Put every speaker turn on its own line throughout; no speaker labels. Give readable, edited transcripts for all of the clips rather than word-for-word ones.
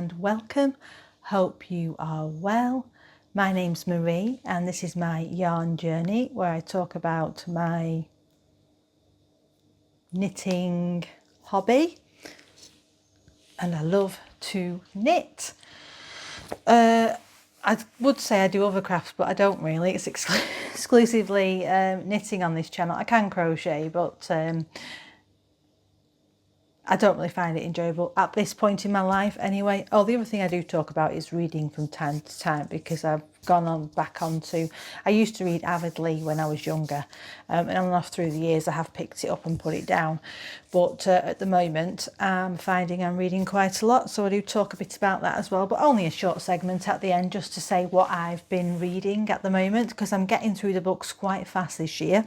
and welcome. Hope you are well. My name's Marie and this is my yarn journey where I talk about my knitting hobby, and I love to knit. I would say I do other crafts, but I don't really. It's exclusively knitting on this channel. I can crochet, but I don't really find it enjoyable at this point in my life anyway. Oh, the other thing I do talk about is reading from time to time, because I've gone back onto, I used to read avidly when I was younger, and on and off through the years I have picked it up and put it down. But at the moment I'm finding I'm reading quite a lot, so I do talk a bit about that as well, but only a short segment at the end just to say what I've been reading at the moment, because I'm getting through the books quite fast this year.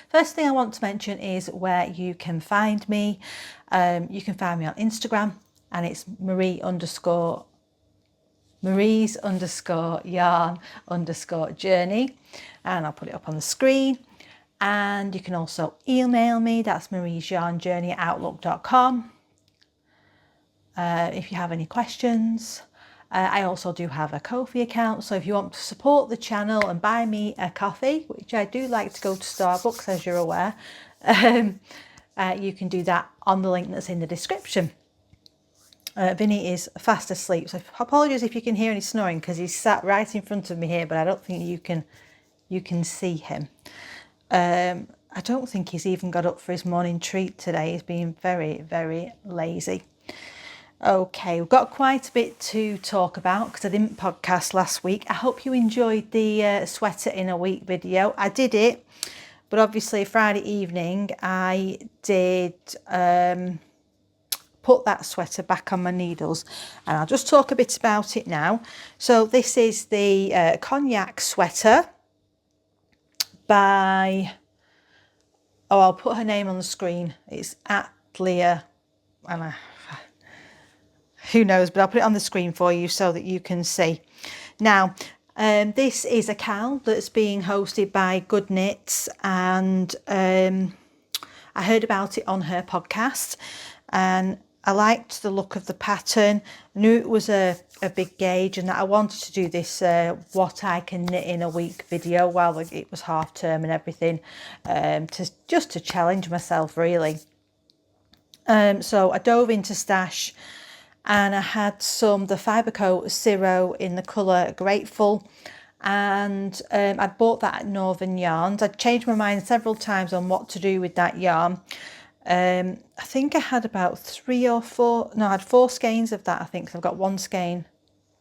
First thing I want to mention is where you can find me. You can find me on Instagram, and it's Maries_yarn_journey, and I'll put it up on the screen. And you can also email me, that's mariesyarnjourney@outlook.com, if you have any questions. I also do have a Ko-fi account, so if you want to support the channel and buy me a coffee, which I do like to go to Starbucks, as you're aware, you can do that on the link that's in the description. Vinny is fast asleep, so apologies if you can hear any snoring, because he's sat right in front of me here, but I don't think you can see him. I don't think he's even got up for his morning treat today. He's been very, very lazy. Okay, we've got quite a bit to talk about because I didn't podcast last week. I hope you enjoyed the sweater in a week video. I did it, but obviously Friday evening I did put that sweater back on my needles, and I'll just talk a bit about it now. So this is the Cognac Sweater by, oh, I'll put her name on the screen. It's at Leah, and who knows, but I'll put it on the screen for you so that you can see. Now, this is a cowl that's being hosted by Good Knits, and I heard about it on her podcast, and I liked the look of the pattern. I knew it was a big gauge, and that I wanted to do this what I can knit in a week video while it was half term and everything, just to challenge myself really. So I dove into Stash, and I had the Fibre Coat Zero in the colour Grateful, and I'd bought that at Northern Yarns. I'd changed my mind several times on what to do with that yarn. I think I had about 3 or 4, no, I had 4 skeins of that, I think, so I've got 1 skein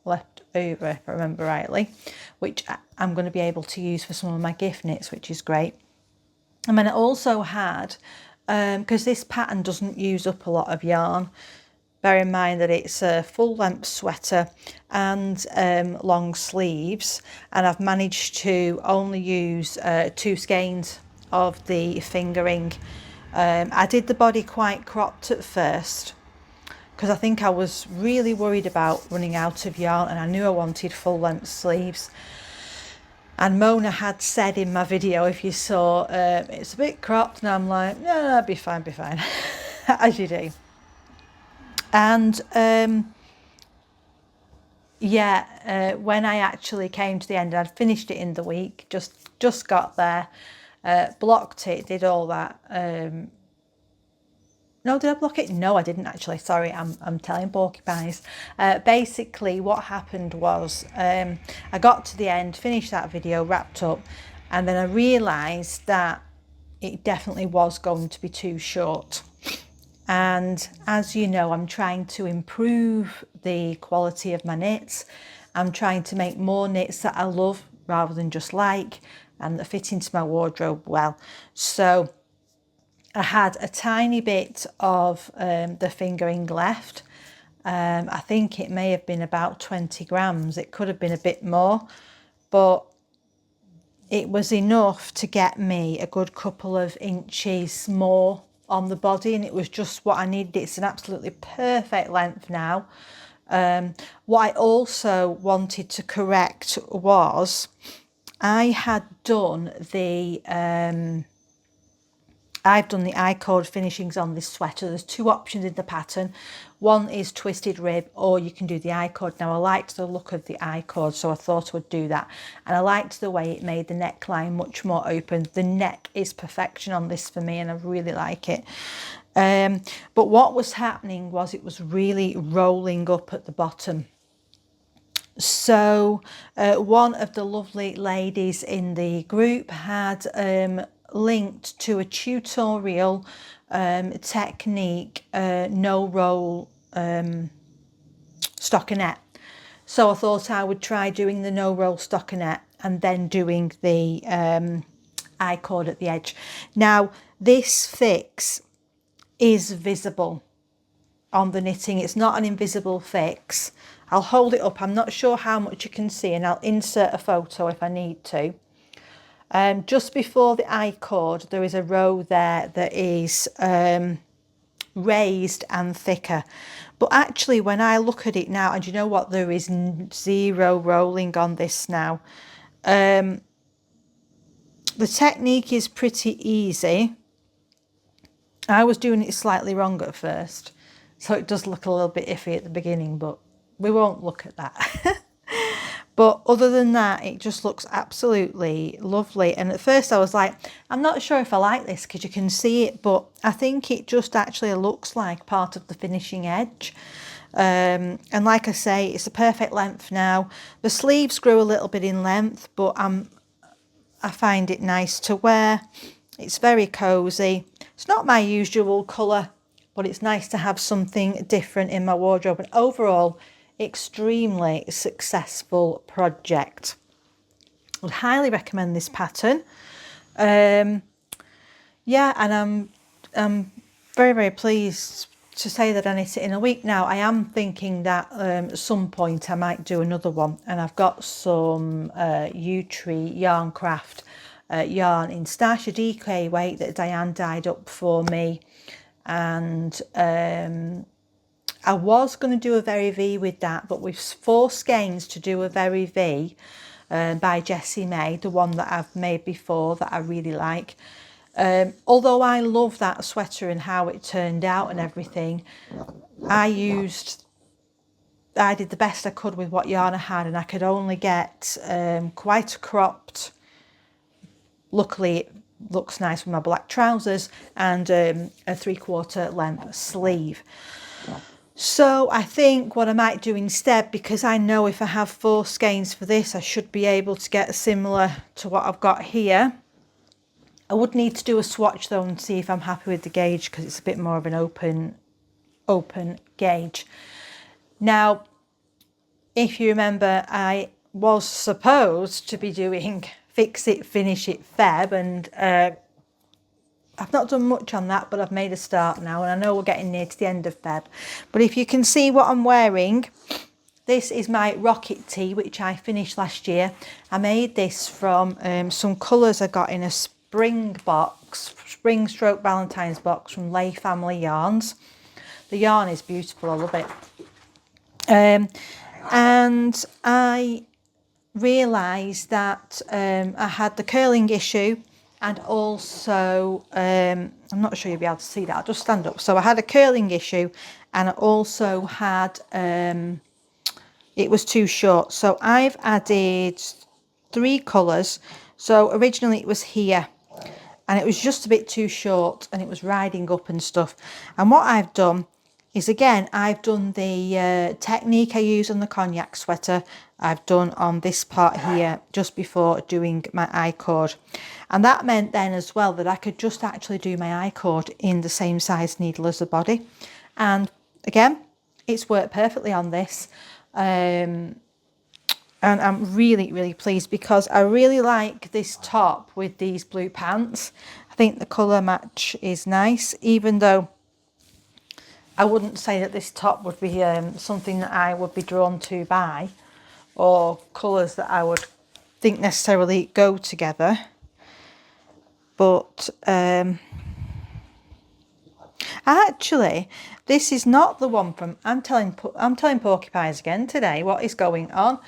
left over, if I remember rightly, which I'm going to be able to use for some of my gift knits, which is great. And then I also had, because this pattern doesn't use up a lot of yarn, bear in mind that it's a full length sweater and long sleeves, and I've managed to only use 2 skeins of the fingering. I did the body quite cropped at first because I think I was really worried about running out of yarn, and I knew I wanted full length sleeves. And Mona had said in my video, if you saw, it's a bit cropped, and I'm like, no, be fine, as you do. And yeah, when I actually came to the end, I'd finished it in the week, just got there, blocked it, did all that. No, did I block it? No, I didn't actually. Sorry, I'm telling porcupines. Basically, what happened was I got to the end, finished that video, wrapped up, and then I realised that it definitely was going to be too short. And as you know, I'm trying to improve the quality of my knits. I'm trying to make more knits that I love rather than just like, and that fit into my wardrobe well. So I had a tiny bit of the fingering left. I think it may have been about 20 grams. It could have been a bit more, but it was enough to get me a good couple of inches more on the body, and it was just what I needed. It's an absolutely perfect length now. What I also wanted to correct was I had done the I I've done the I-cord finishings on this sweater. There's two options in the pattern. One is twisted rib, or you can do the I-cord. Now I liked the look of the I-cord, so I thought I would do that. And I liked the way it made the neckline much more open. The neck is perfection on this for me, and I really like it. But what was happening was it was really rolling up at the bottom. So one of the lovely ladies in the group had linked to a tutorial technique, no roll stockinette. So I thought I would try doing the no roll stockinette and then doing the I-cord at the edge. Now this fix is visible on the knitting. It's not an invisible fix. I'll hold it up. I'm not sure how much you can see, and I'll insert a photo if I need to. Just before the I-cord, there is a row there that is raised and thicker. But actually, when I look at it now, and you know what, there is zero rolling on this now. The technique is pretty easy. I was doing it slightly wrong at first, so it does look a little bit iffy at the beginning, but we won't look at that. But other than that, it just looks absolutely lovely. And at first I was like, I'm not sure if I like this because you can see it, but I think it just actually looks like part of the finishing edge. And like I say, it's a perfect length now. The sleeves grew a little bit in length, but I find it nice to wear. It's very cozy. It's not my usual colour, but it's nice to have something different in my wardrobe. And overall, extremely successful project. I would highly recommend this pattern. Yeah, and I'm very, very pleased to say that I knit it in a week now. I am thinking that at some point I might do another one, and I've got some U-Tree Yarn Craft yarn in Stasha DK weight that Diane dyed up for me, and I was going to do a Very V with that, but with 4 skeins to do a Very V by Jessie May, the one that I've made before that I really like. Although I love that sweater and how it turned out and everything, I did the best I could with what yarn I had, and I could only get quite a cropped, luckily it looks nice with my black trousers, and a 3/4 length sleeve. So I think what I might do instead, because I know if I have 4 skeins for this, I should be able to get similar to what I've got here. I would need to do a swatch though and see if I'm happy with the gauge, because it's a bit more of an open gauge. Now, if you remember, I was supposed to be doing Fix It, Finish It Feb, and I've not done much on that, but I've made a start now, and I know we're getting near to the end of Feb. But if you can see what I'm wearing, this is my Rocket Tee, which I finished last year. I made this from some colours I got in a spring stroke Valentine's box from Lay Family Yarns. The yarn is beautiful, I love it. And I realised that I had the curling issue, and also I'm not sure you'll be able to see that, I'll just stand up. So I had a curling issue, and I also had it was too short, so I've added 3 colours. So originally it was here, and it was just a bit too short, and it was riding up and stuff. And what I've done is, again, I've done the technique I use on the Cognac Sweater, I've done on this part here just before doing my I-cord. And that meant then as well that I could just actually do my I-cord in the same size needle as the body. And again, it's worked perfectly on this. And I'm really, really pleased, because I really like this top with these blue pants. I think the colour match is nice, even though I wouldn't say that this top would be something that I would be drawn to buy, or colours that I would think necessarily go together. But actually, this is not the one from, I'm telling porcupines again today, what is going on?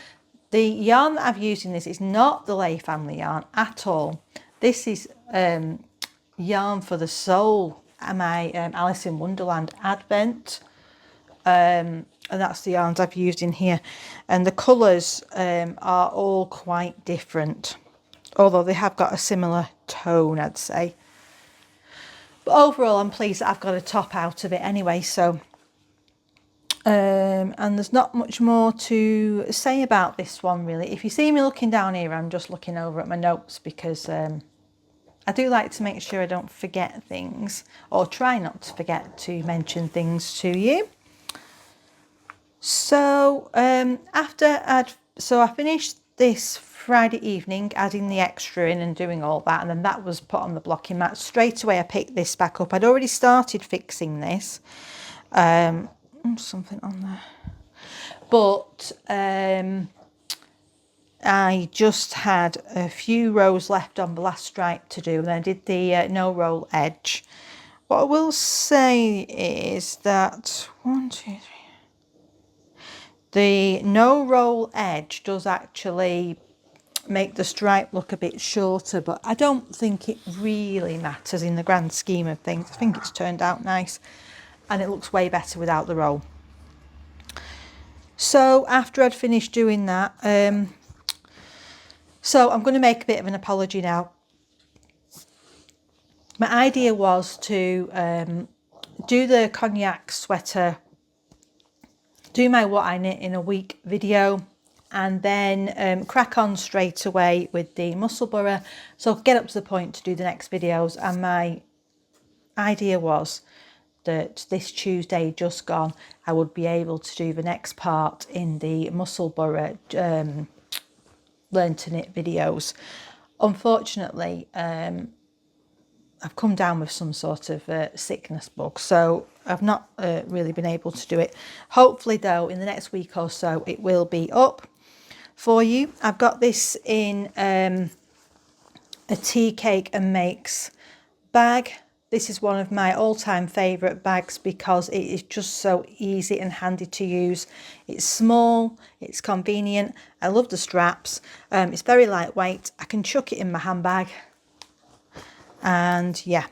The yarn that I've used in this is not the Lay Family yarn at all. This is yarn for the soul, my Alice in Wonderland Advent. And that's the yarns I've used in here. And the colours are all quite different, although they have got a similar tone, I'd say. But overall, I'm pleased that I've got a top out of it anyway. So, and there's not much more to say about this one, really. If you see me looking down here, I'm just looking over at my notes because I do like to make sure I don't forget things, or try not to forget to mention things to you. So I finished this Friday evening, adding the extra in and doing all that, and then that was put on the blocking mat. Straight away I picked this back up. I'd already started fixing this. Something on there. But I just had a few rows left on the last stripe to do, and I did the no roll edge. What I will say is that 1, 2, 3. The no roll edge does actually make the stripe look a bit shorter, but I don't think it really matters in the grand scheme of things. I think it's turned out nice and it looks way better without the roll. So after I'd finished doing that, so I'm going to make a bit of an apology now. My idea was to do the Cognac Sweater, do my what I knit in a week video, and then crack on straight away with the Musselburgh. So get up to the point to do the next videos. And my idea was that this Tuesday just gone, I would be able to do the next part in the Musselburgh Learn to Knit videos. Unfortunately, I've come down with some sort of sickness bug, so I've not really been able to do it. Hopefully though, in the next week or so, it will be up for you. I've got this in a tea cake and makes bag. This is one of my all-time favourite bags because it is just so easy and handy to use. It's small, it's convenient. I love the straps. It's very lightweight. I can chuck it in my handbag. And yeah,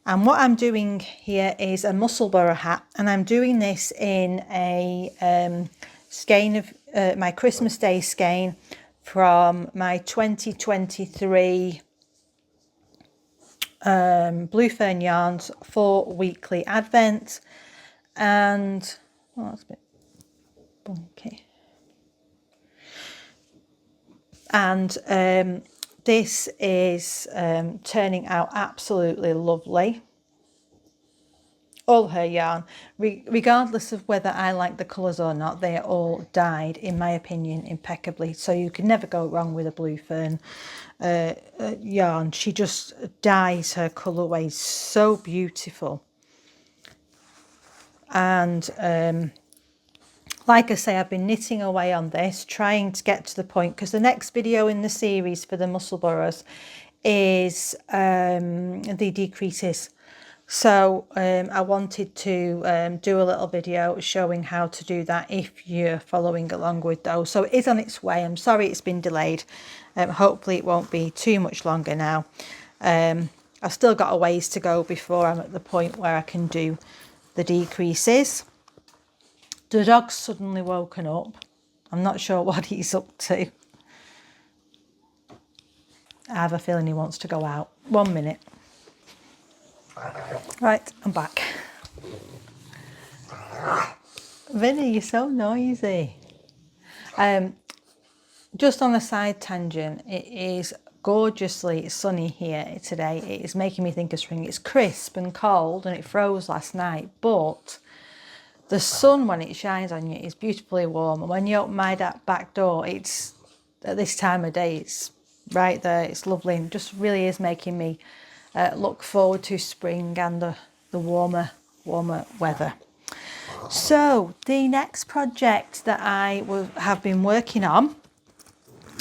and what I'm doing here is a Musselburgh hat, and I'm doing this in a skein of my Christmas Day skein from my 2023 Blue Fern Yarns for weekly advent. And oh, that's a bit bunky. And this is turning out absolutely lovely. All her yarn, regardless of whether I like the colours or not, they are all dyed, in my opinion, impeccably. So you can never go wrong with a Blue Fern yarn. She just dyes her colourways so beautiful. And like I say, I've been knitting away on this, trying to get to the point, because the next video in the series for the Musselburghs is the decreases. So I wanted to do a little video showing how to do that if you're following along with those. So it is on its way. I'm sorry it's been delayed. Hopefully it won't be too much longer now. I've still got a ways to go before I'm at the point where I can do the decreases. The dog's suddenly woken up. I'm not sure what he's up to. I have a feeling he wants to go out. 1 minute. Right, I'm back. Vinny, you're so noisy. Just on a side tangent, it is gorgeously sunny here today. It is making me think of spring. It's crisp and cold and it froze last night, but the sun, when it shines on you, is beautifully warm. And when you open my back door, it's at this time of day, it's right there. It's lovely and just really is making me look forward to spring and the warmer weather. So the next project that I have been working on,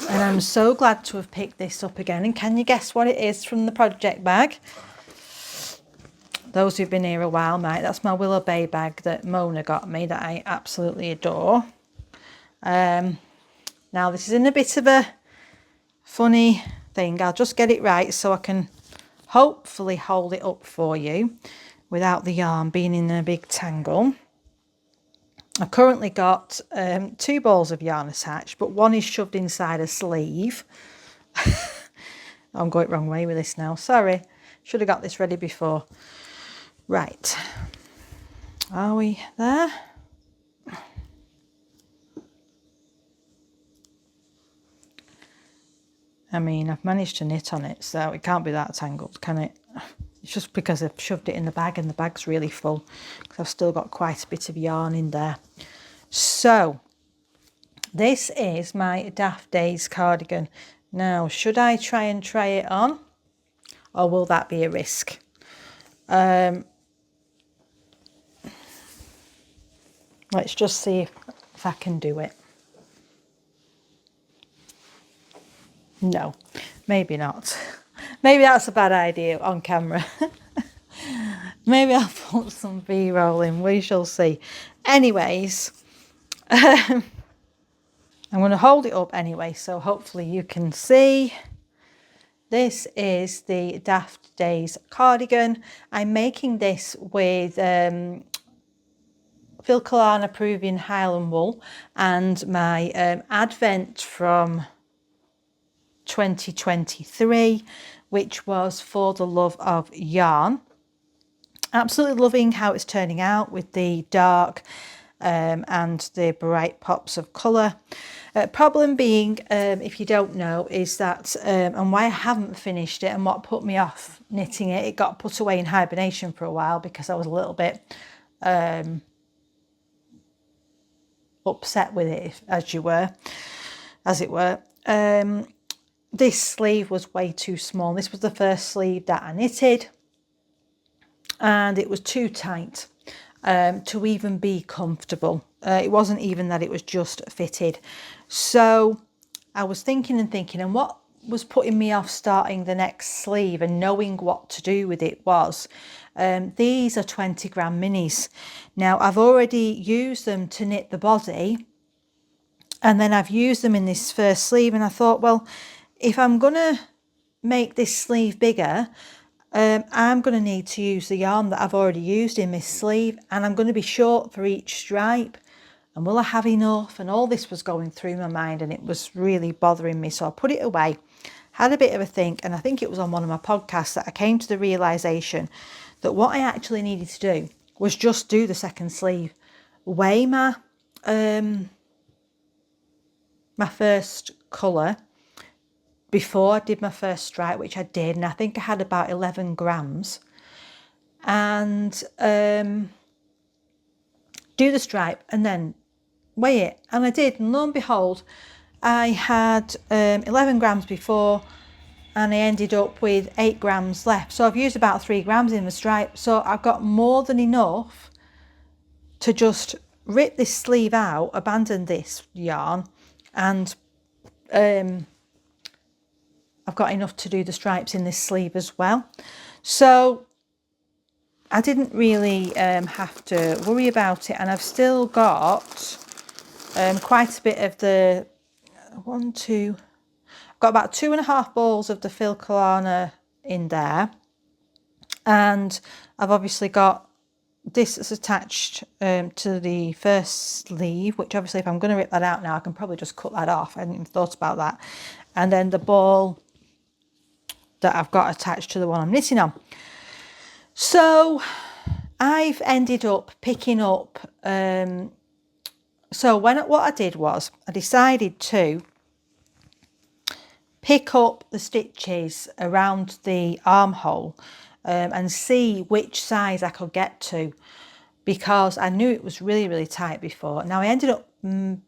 and I'm so glad to have picked this up again. And can you guess what it is from the project bag? Those who've been here a while might. That's my Willow Bay bag that Mona got me that I absolutely adore. Now this is in a bit of a funny thing. I'll just get it right so I can hopefully hold it up for you without the yarn being in a big tangle. I've currently got 2 balls of yarn attached, but one is shoved inside a sleeve. I'm going wrong way with this now, sorry. Should have got this ready before. Right, are we there? I mean, I've managed to knit on it, so it can't be that tangled, can it? It's just because I've shoved it in the bag and the bag's really full, because I've still got quite a bit of yarn in there. So, this is my Daft Days cardigan. Now, should I try it on, or will that be a risk? Let's just see if I can do it. No, maybe not. Maybe that's a bad idea on camera. Maybe I'll put some B-roll in, we shall see. Anyways, I'm going to hold it up anyway, so hopefully you can see. This is the Daft Days cardigan. I'm making this with Filcolana Peruvian Highland wool and my Advent from 2023, which was For the Love of Yarn. Absolutely loving how it's turning out with the dark and the bright pops of colour. Problem being, if you don't know, is that and why I haven't finished it and what put me off knitting it, it got put away in hibernation for a while because I was a little bit upset with it, as it were. This sleeve was way too small. This was the first sleeve that I knitted, and it was too tight to even be comfortable. It wasn't even that it was just fitted. So I was thinking, and what was putting me off starting the next sleeve and knowing what to do with it was, these are 20 gram minis. Now I've already used them to knit the body, and then I've used them in this first sleeve, and I thought, well, if I'm gonna make this sleeve bigger, I'm going to need to use the yarn that I've already used in this sleeve, and I'm going to be short for each stripe, and will I have enough? And all this was going through my mind, and it was really bothering me. So I put it away, had a bit of a think, and I think it was on one of my podcasts that I came to the realisation that what I actually needed to do was just do the second sleeve, weigh my first colour before I did my first stripe, which I did, and I think I had about 11 grams, and do the stripe and then weigh it, and I did, and lo and behold, I had 11 grams before, and I ended up with 8 grams left. So I've used about 3 grams in the stripe, so I've got more than enough to just rip this sleeve out, abandon this yarn, and I've got enough to do the stripes in this sleeve as well. So I didn't really have to worry about it, and I've still got quite a bit of the I've got about 2.5 balls of the Filcolana in there, and I've obviously got this that's attached to the first sleeve, which obviously if I'm going to rip that out now, I can probably just cut that off. I hadn't even thought about that. And then the ball that I've got attached to the one I'm knitting on. So I've ended up picking up, so what I did was I decided to pick up the stitches around the armhole and see which size I could get to, because I knew it was really, really tight before. Now I ended up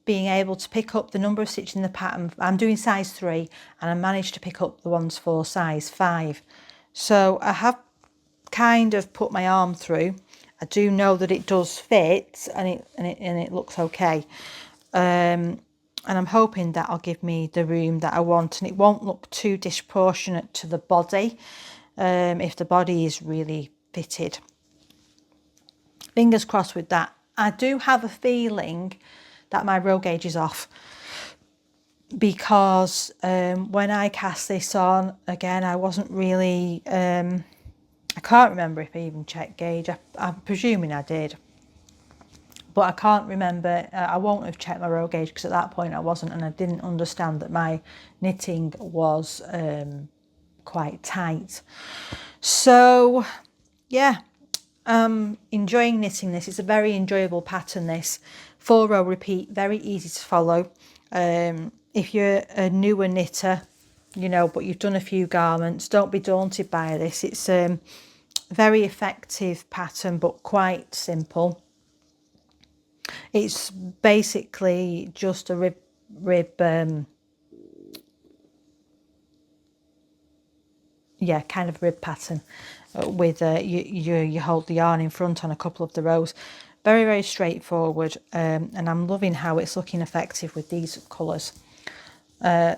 being able to pick up the number of stitches in the pattern. I'm doing size 3, and I managed to pick up the ones for size 5. So I have kind of put my arm through. I do know that it does fit, and it looks okay. And I'm hoping that'll give me the room that I want, and it won't look too disproportionate to the body if the body is really fitted. Fingers crossed with that. I do have a feeling that my row gauge is off. because when I cast this on, again, I wasn't really, I can't remember if I even checked gauge. I'm presuming I did. But I can't remember, I won't have checked my row gauge because at that point I wasn't, and I didn't understand that my knitting was quite tight. So yeah, enjoying knitting this. It's a very enjoyable pattern, this 4-row repeat, very easy to follow. If you're a newer knitter, you know, but you've done a few garments, don't be daunted by this. It's a very effective pattern but quite simple. It's basically just a rib yeah, kind of rib pattern with you hold the yarn in front on a couple of the rows. Very, very straightforward, and I'm loving how it's looking effective with these colours. I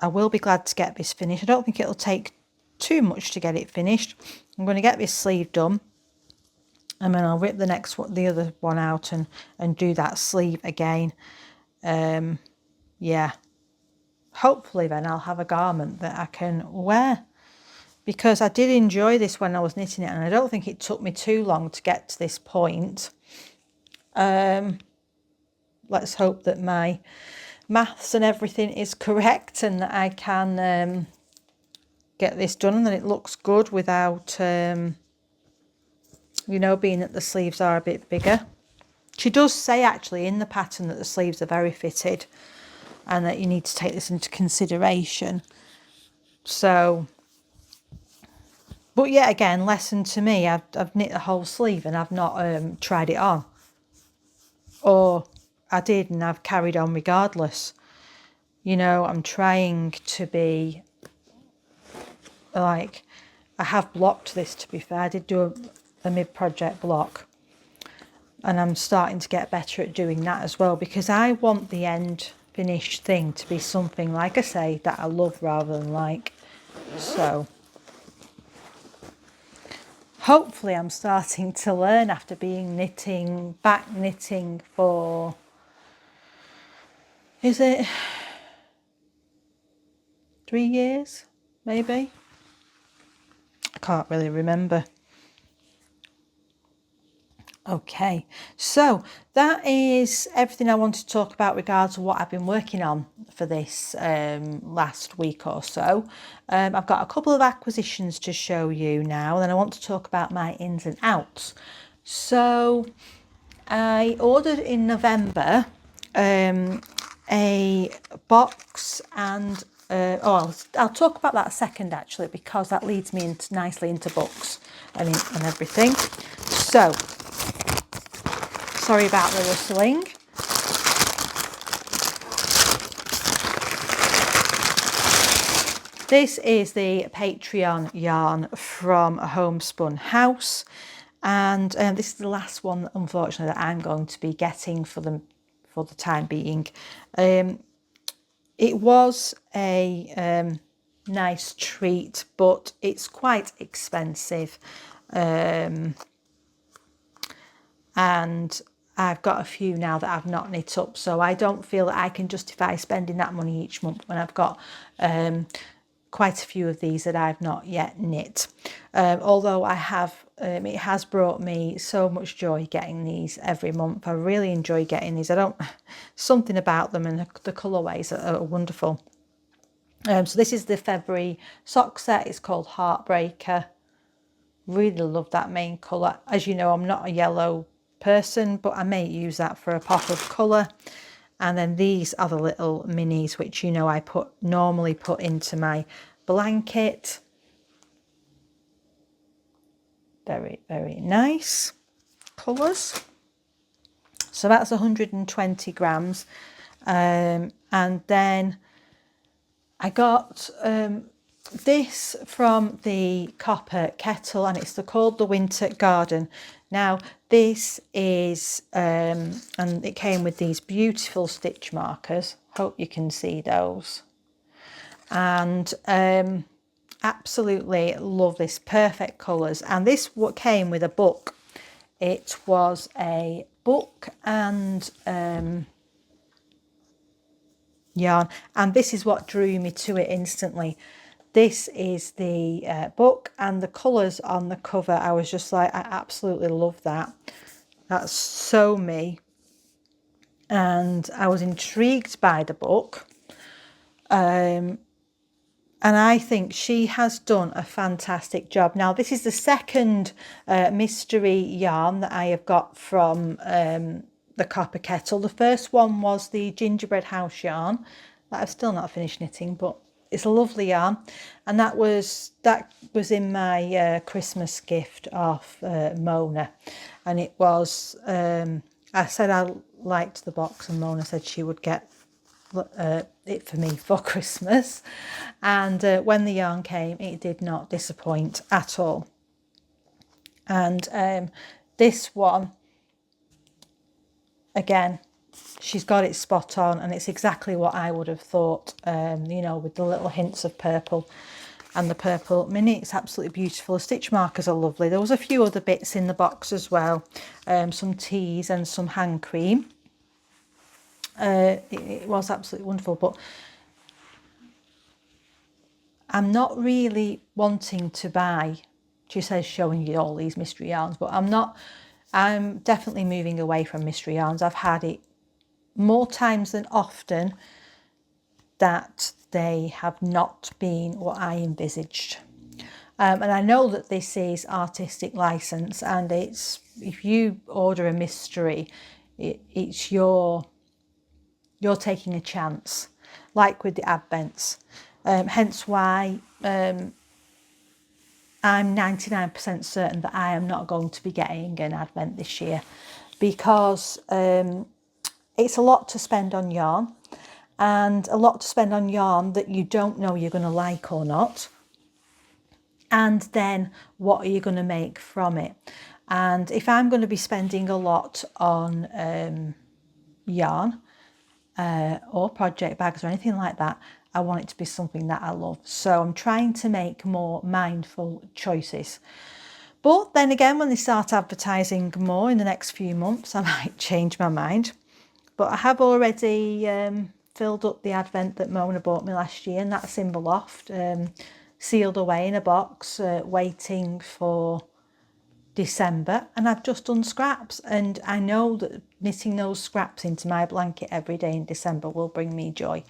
will be glad to get this finished. I don't think it'll take too much to get it finished. I'm going to get this sleeve done, and then I'll rip the other one out and do that sleeve again. Yeah, hopefully then I'll have a garment that I can wear, because I did enjoy this when I was knitting it, and I don't think it took me too long to get to this point. Let's hope that my maths and everything is correct and that I can get this done and that it looks good without you know, being that the sleeves are a bit bigger. She does say actually in the pattern that the sleeves are very fitted and that you need to take this into consideration. So, but yet again, lesson to me, I've knit the whole sleeve and I've not tried it on. Or I did and I've carried on regardless. You know, I'm trying to be like, I have blocked this, to be fair. I did do a mid-project block, and I'm starting to get better at doing that as well, because I want the end finished thing to be something, like I say, that I love rather than like. So hopefully I'm starting to learn after being back knitting for, is it 3 years maybe? I can't really remember. Okay, so that is everything I wanted to talk about regards to what I've been working on for this last week or so. I've got a couple of acquisitions to show you now, and then I want to talk about my ins and outs. So I ordered in November a box, and I'll talk about that second actually, because that leads me nicely into books and everything. So sorry about the rustling. This is the Patreon yarn from A Homespun House, and this is the last one, unfortunately, that I'm going to be getting for the time being. It was a nice treat, but it's quite expensive, and I've got a few now that I've not knit up, so I don't feel that I can justify spending that money each month when I've got quite a few of these that I've not yet knit. Although I have, it has brought me so much joy getting these every month. I really enjoy getting these. Something about them, and the colourways are wonderful. So this is the February sock set. It's called Heartbreaker. Really love that main colour. As you know, I'm not a yellow person, but I may use that for a pop of colour. And then these are the little minis, which, you know, I normally put into my blanket. Very, very nice colours. So that's 120 grams. And then I got this from the Copper Kettle, and it's called the Winter Garden. Now this is and it came with these beautiful stitch markers. Hope you can see those. And absolutely love this, perfect colours. And this came with a book. It was a book and yarn, and this is what drew me to it instantly. This is the book, and the colours on the cover, I was just like, I absolutely love that. That's so me. And I was intrigued by the book. And I think she has done a fantastic job. Now, this is the second mystery yarn that I have got from the Copper Kettle. The first one was the gingerbread house yarn that I've still not finished knitting, but it's a lovely yarn. And that was in my Christmas gift of Mona. And it was, I said I liked the box, and Mona said she would get it for me for Christmas, and when the yarn came, it did not disappoint at all. And this one, again, she's got it spot on, and it's exactly what I would have thought, you know, with the little hints of purple and the purple mini. It's absolutely beautiful. The stitch markers are lovely. There was a few other bits in the box as well, some teas and some hand cream. It was absolutely wonderful, but I'm not really wanting to buy, she says showing you all these mystery yarns, but I'm definitely moving away from mystery yarns. I've had it more times than often that they have not been what I envisaged. And I know that this is artistic license, and it's, if you order a mystery, it's you're taking a chance, like with the Advents. Hence why I'm 99% certain that I am not going to be getting an Advent this year, because it's a lot to spend on yarn, and a lot to spend on yarn that you don't know you're going to like or not. And then what are you going to make from it? And if I'm going to be spending a lot on yarn, or project bags or anything like that, I want it to be something that I love. So I'm trying to make more mindful choices. But then again, when they start advertising more in the next few months, I might change my mind. But I have already filled up the Advent that Mona bought me last year, and that's in the loft, sealed away in a box, waiting for December. And I've just done scraps, and I know that knitting those scraps into my blanket every day in December will bring me joy.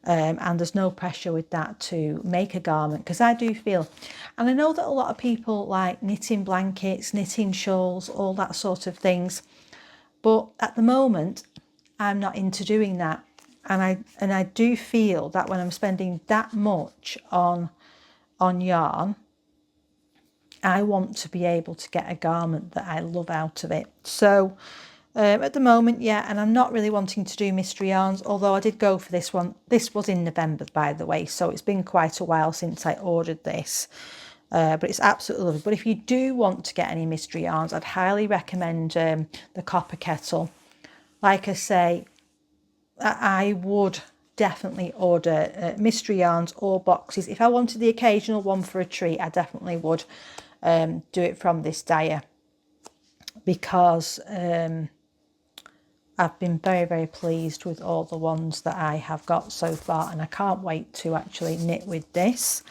And there's no pressure with that to make a garment, because I do feel, and I know that a lot of people like knitting blankets, knitting shawls, all that sort of things, but at the moment I'm not into doing that. And I do feel that when I'm spending that much on yarn, I want to be able to get a garment that I love out of it. So at the moment, yeah, and I'm not really wanting to do mystery yarns, although I did go for this one. This was in November, by the way, so it's been quite a while since I ordered this, but it's absolutely lovely. But if you do want to get any mystery yarns, I'd highly recommend the Copper Kettle. Like I say, I would definitely order mystery yarns or boxes. If I wanted the occasional one for a treat, I definitely would do it from this dyer, because I've been very, very pleased with all the ones that I have got so far, and I can't wait to actually knit with this.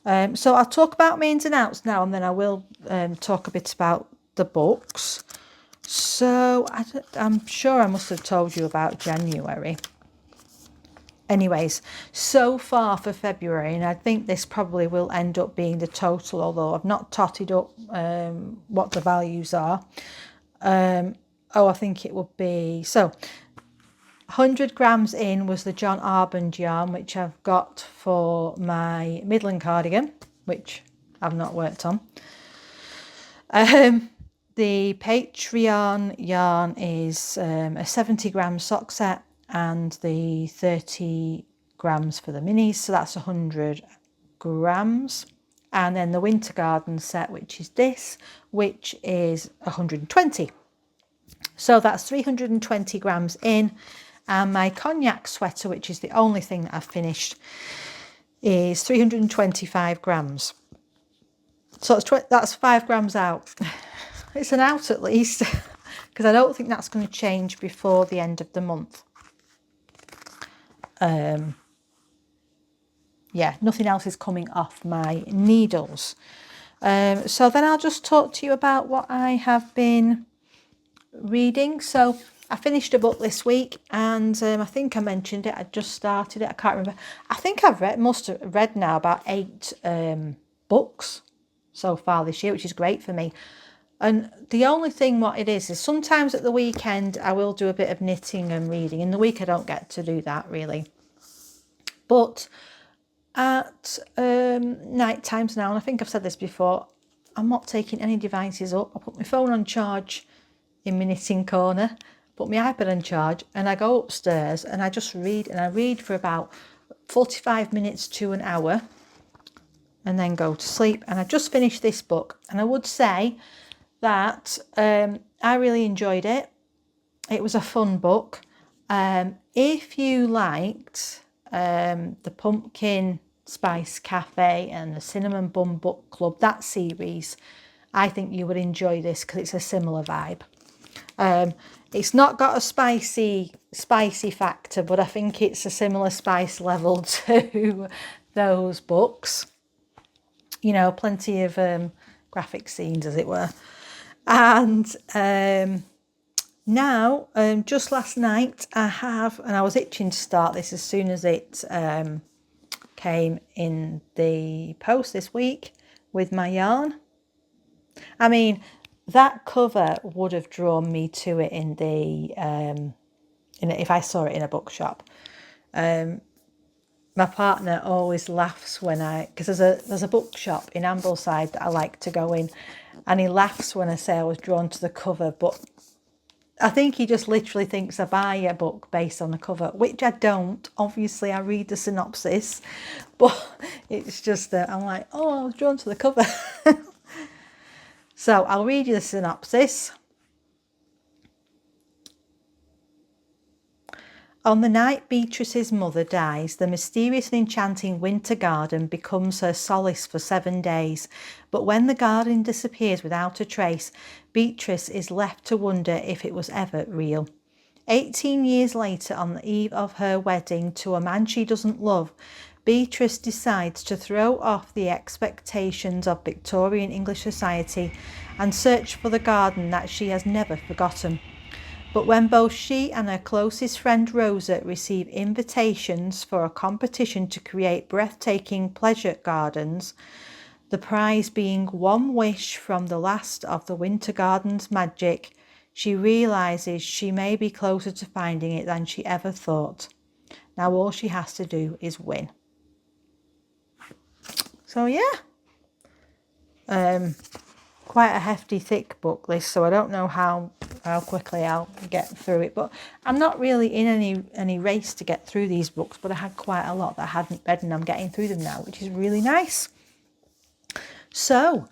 So I'll talk about my ins and outs now, and then I will talk a bit about the books. So I'm sure I must have told you about January. Anyways, so far for February, and I think this probably will end up being the total, although I've not totted up what the values are. I think it would be, so 100 grams in was the John Arband yarn, which I've got for my Midland cardigan, which I've not worked on. The Patreon yarn is a 70 gram sock set, and the 30 grams for the minis, so that's 100 grams. And then the Winter Garden set, which is this, which is 120. So that's 320 grams in. And my Cognac Sweater, which is the only thing that I've finished, is 325 grams. So that's 5 grams out. It's an out at least, because I don't think that's going to change before the end of the month. yeah, nothing else is coming off my needles. So then I'll just talk to you about what I have been reading. So I finished a book this week, and I think I mentioned it. I just started it. I can't remember. I think must have read now about 8 books so far this year, which is great for me. And the only thing what it is sometimes at the weekend I will do a bit of knitting and reading. In the week I don't get to do that really. But at night times now, and I think I've said this before, I'm not taking any devices up. I put my phone on charge in my knitting corner, put my iPad on charge, and I go upstairs and I just read, and I read for about 45 minutes to an hour and then go to sleep. And I just finished this book, and I would say that I really enjoyed it. It was a fun book. If you liked the Pumpkin Spice Cafe and the Cinnamon Bun Book Club, that series, I think you would enjoy this because it's a similar vibe. It's not got a spicy factor, but I think it's a similar spice level to those books. You know, plenty of graphic scenes, as it were. And now, just last night, I was itching to start this as soon as it came in the post this week with my yarn. I mean, that cover would have drawn me to it in the if I saw it in a bookshop. My partner always laughs when because there's a bookshop in Ambleside that I like to go in, and he laughs when I say I was drawn to the cover, but I think he just literally thinks I buy a book based on the cover, which I don't. Obviously, I read the synopsis, but it's just that I'm like, oh, I was drawn to the cover. So I'll read you the synopsis. On the night Beatrice's mother dies, the mysterious and enchanting winter garden becomes her solace for 7 days. But when the garden disappears without a trace, Beatrice is left to wonder if it was ever real. 18 years later, on the eve of her wedding to a man she doesn't love, Beatrice decides to throw off the expectations of Victorian English society and search for the garden that she has never forgotten. But when both she and her closest friend Rosa receive invitations for a competition to create breathtaking pleasure gardens, the prize being one wish from the last of the winter garden's magic, she realises she may be closer to finding it than she ever thought. Now all she has to do is win. So yeah, quite a hefty, thick book this, so I don't know how quickly I'll get through it, but I'm not really in any race to get through these books, but I had quite a lot that I hadn't read, and I'm getting through them now, which is really nice. So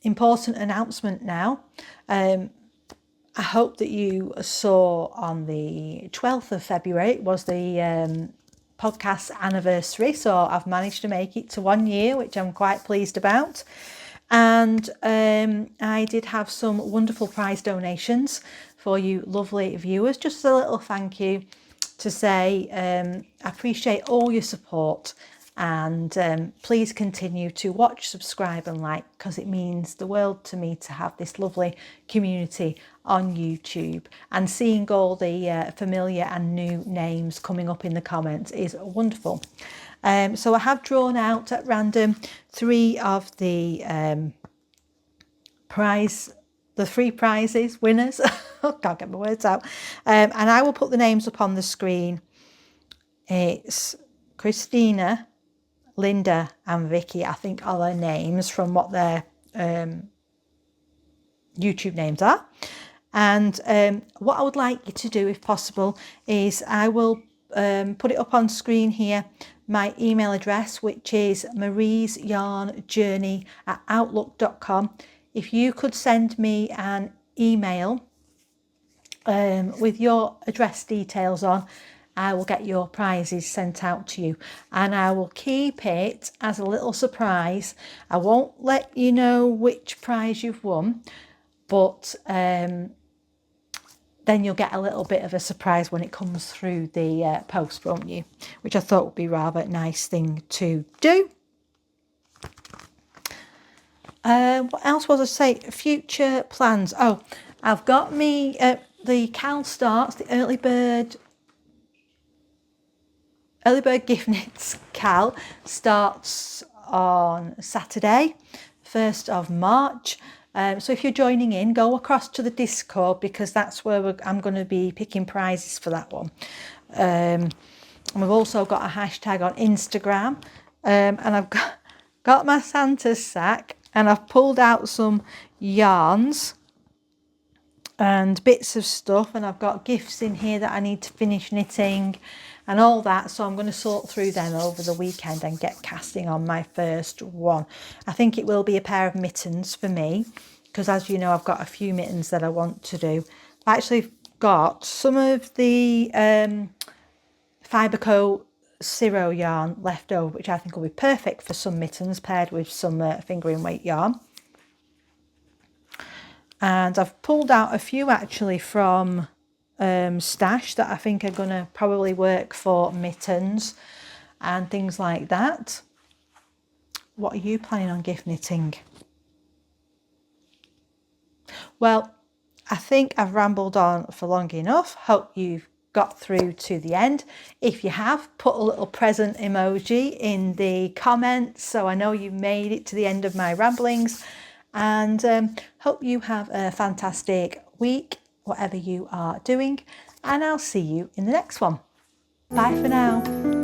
important announcement now. I hope that you saw on the 12th of February, it was the podcast anniversary, so I've managed to make it to 1 year, which I'm quite pleased about. And I did have some wonderful prize donations for you lovely viewers. Just a little thank you to say I appreciate all your support, and please continue to watch, subscribe and like, because it means the world to me to have this lovely community on YouTube, and seeing all the familiar and new names coming up in the comments is wonderful. So I have drawn out at random 3 of the the 3 prizes winners. I can't get my words out. And I will put the names up on the screen. It's Christina, Linda and Vicky, I think are their names from what their YouTube names are. And what I would like you to do, if possible, is I will put it up on screen here, my email address, which is mariesyarnjourney@outlook.com. If you could send me an email with your address details on, I will get your prizes sent out to you, and I will keep it as a little surprise. I won't let you know which prize you've won, but then you'll get a little bit of a surprise when it comes through the post, won't you? Which I thought would be rather a nice thing to do. What else was I say? Future plans. Oh, I've got me the Cal starts, the early bird gift knits Cal starts on Saturday, 1st of March. So if you're joining in, go across to the Discord, because that's where I'm going to be picking prizes for that one. And we've also got a hashtag on Instagram, and I've got my Santa sack, and I've pulled out some yarns and bits of stuff, and I've got gifts in here that I need to finish knitting and all that, so I'm going to sort through them over the weekend and get casting on my first one. I think it will be a pair of mittens for me, because as you know, I've got a few mittens that I want to do. I've actually got some of the Fiberco Ciro yarn left over, which I think will be perfect for some mittens paired with some fingering weight yarn. And I've pulled out a few actually from stash that I think are going to probably work for mittens and things like that. What are you planning on gift knitting? Well, I think I've rambled on for long enough. Hope you've got through to the end. If you have, put a little present emoji in the comments so I know you've made it to the end of my ramblings, and hope you have a fantastic week, whatever you are doing, and I'll see you in the next one. Bye for now.